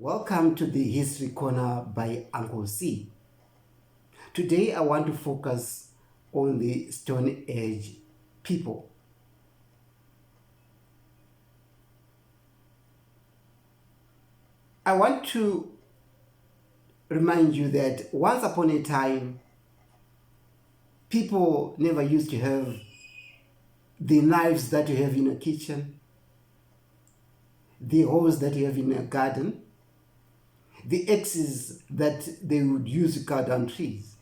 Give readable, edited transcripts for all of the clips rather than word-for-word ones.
Welcome to the History Corner by Uncle C. Today I want to focus on the Stone Age people. I want to remind you that once upon a time, people never used to have the knives that you have in a kitchen, the hoes that you have in a garden, the axes that they would use to cut down trees.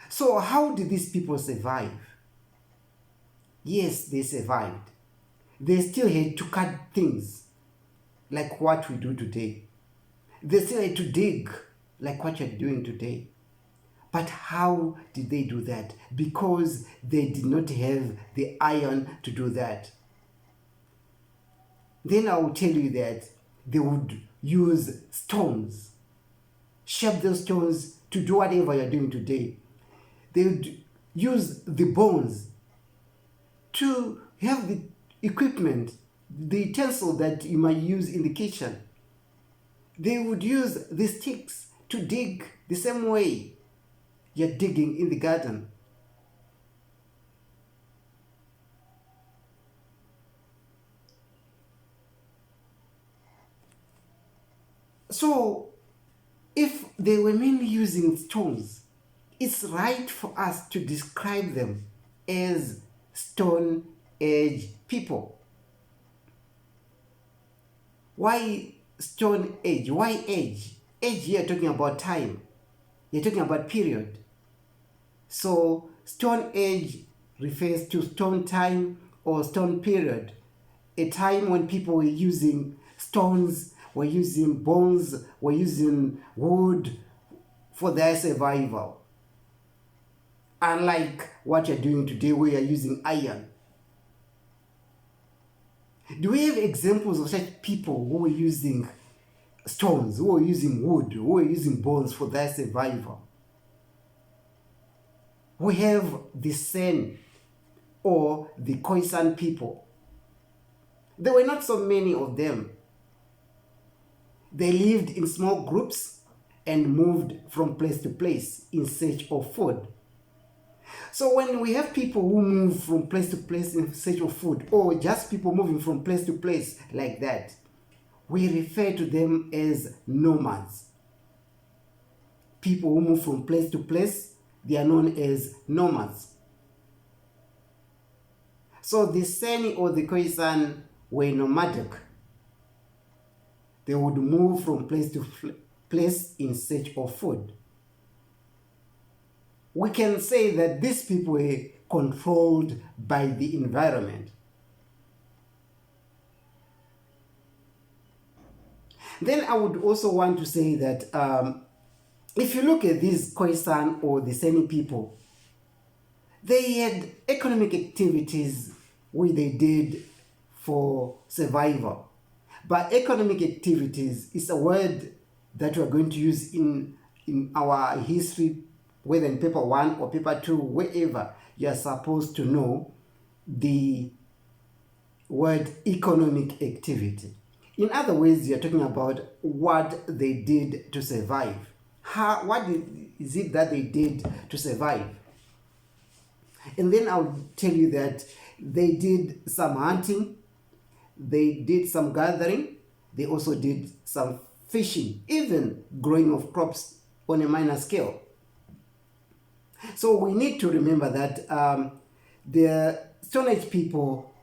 So how did these people survive? Yes, they survived. They still had to cut things like what we do today. They still had to dig like what you're doing today. But how did they do that? Because they did not have the iron to do that. Then I will tell you that they would use stones, shape those stones to do whatever you're doing today. They would use the bones to have the equipment, the utensil that you might use in the kitchen. They would use the sticks to dig the same way you're digging in the garden. So, if they were mainly using stones, it's right for us to describe them as Stone Age people. Why Stone Age? Why age? Age here talking about time. You're talking about period. So Stone Age refers to stone time or stone period, a time when people were using stones, were using bones, were using wood for their survival. Unlike what you're doing today where you're using iron. Do we have examples of such people who were using stones, who were using wood, who were using bones for their survival? We have the Sen or the Khoisan people. There were not so many of them. They lived in small groups and moved from place to place in search of food. So when we have people who move from place to place in search of food, or just people moving from place to place like that, we refer to them as nomads. People who move from place to place, they are known as nomads. So the Seni or the Khoisan were nomadic. They would move from place to place in search of food. We can say that these people were controlled by the environment. Then I would also want to say that if you look at these Khoisan or the Seni people, they had economic activities which they did for survival. But economic activities is a word that we're going to use in our history, whether in paper 1 or paper 2, wherever you're supposed to know the word economic activity. In other words, you're talking about what they did to survive. What is it that they did to survive? And then I'll tell you that they did some hunting, they did some gathering, they also did some fishing, even growing of crops on a minor scale. So we need to remember that the Stone Age people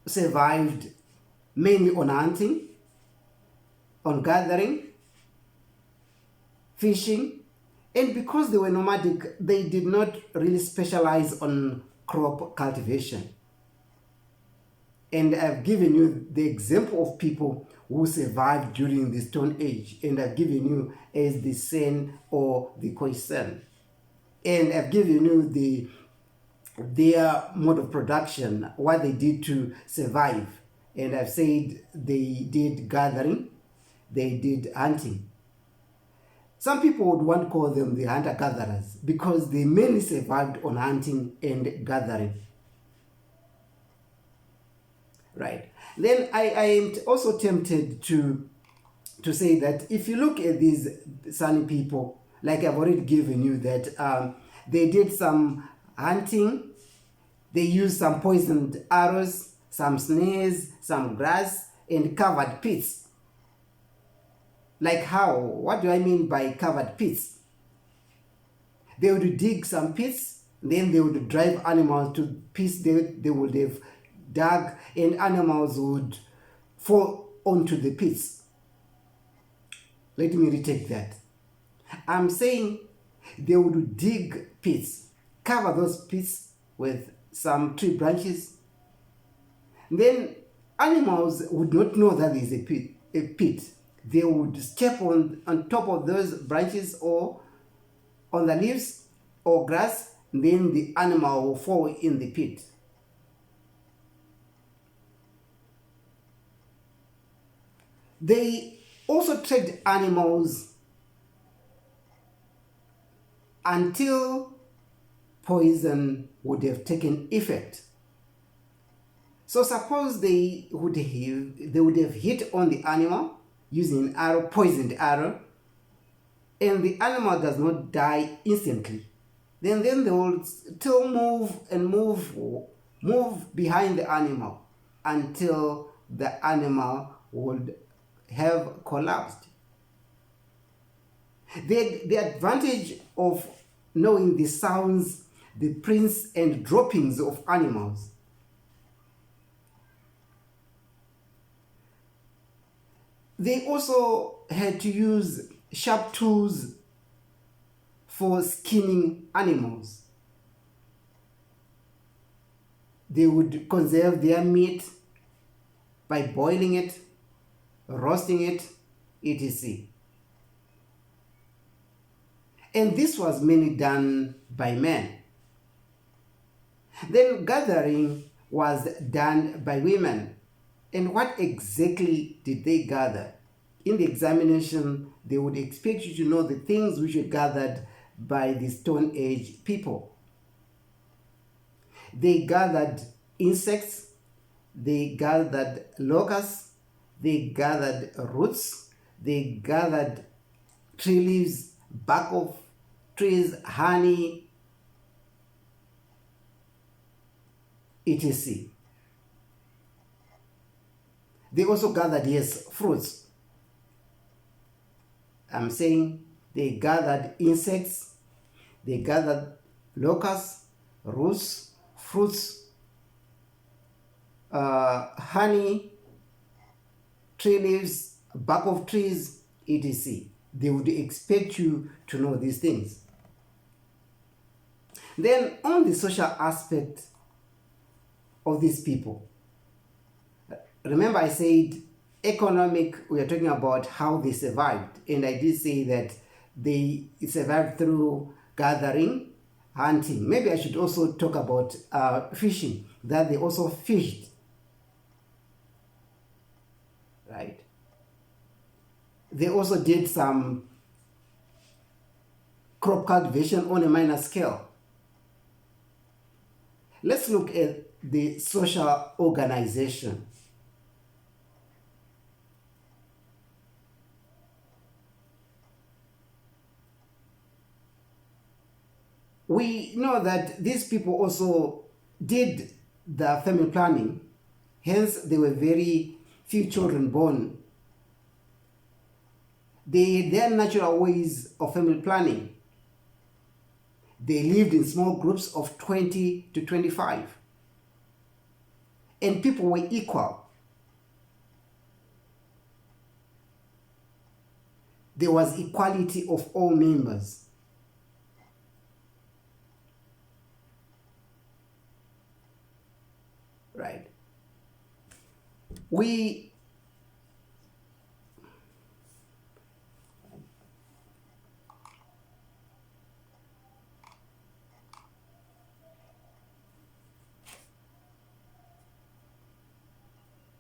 survived mainly on hunting, on gathering, fishing, and because they were nomadic, they did not really specialize on crop cultivation. And I've given you the example of people who survived during the Stone Age, and I've given you as the Sen or the Khoisan. And I've given you their mode of production, what they did to survive. And I've said they did gathering, they did hunting. Some people would want to call them the hunter-gatherers because they mainly survived on hunting and gathering. Right. Then I am also tempted to say that if you look at these Sani people, like I've already given you, that they did some hunting, they used some poisoned arrows, some snares, some grass, and covered pits. Like how? What do I mean by covered pits? They would dig some pits, then they would drive animals to pits they would have dug, and animals would fall onto the pits. Let me retake that. I'm saying they would dig pits, cover those pits with some tree branches. Then animals would not know that there is a pit. They would step on top of those branches or on the leaves or grass, then the animal will fall in the pit. They also tracked animals until poison would have taken effect. So suppose they would have hit on the animal using an arrow, poisoned arrow, and the animal does not die instantly. Then they will still move behind the animal until the animal would have collapsed. The advantage of knowing the sounds, the prints and droppings of animals. They also had to use sharp tools for skinning animals. They would conserve their meat by boiling it, roasting it, etc. And this was mainly done by men. Then gathering was done by women. And what exactly did they gather? In the examination, they would expect you to know the things which were gathered by the Stone Age people. They gathered insects, they gathered locusts, they gathered roots, they gathered tree leaves, bark of trees, honey, etc. They also gathered, yes, fruits. I'm saying they gathered insects, they gathered locusts, roots, fruits, honey, tree leaves, bark of trees, etc. They would expect you to know these things. Then on the social aspect of these people, remember I said economic, we are talking about how they survived, and I did say that they survived through gathering, hunting. Maybe I should also talk about fishing, that they also fished, right? They also did some crop cultivation on a minor scale. Let's look at the social organization. We know that these people also did the family planning, hence there were very few children born. They had their natural ways of family planning. They lived in small groups of 20 to 25. And people were equal. There was equality of all members. Right. We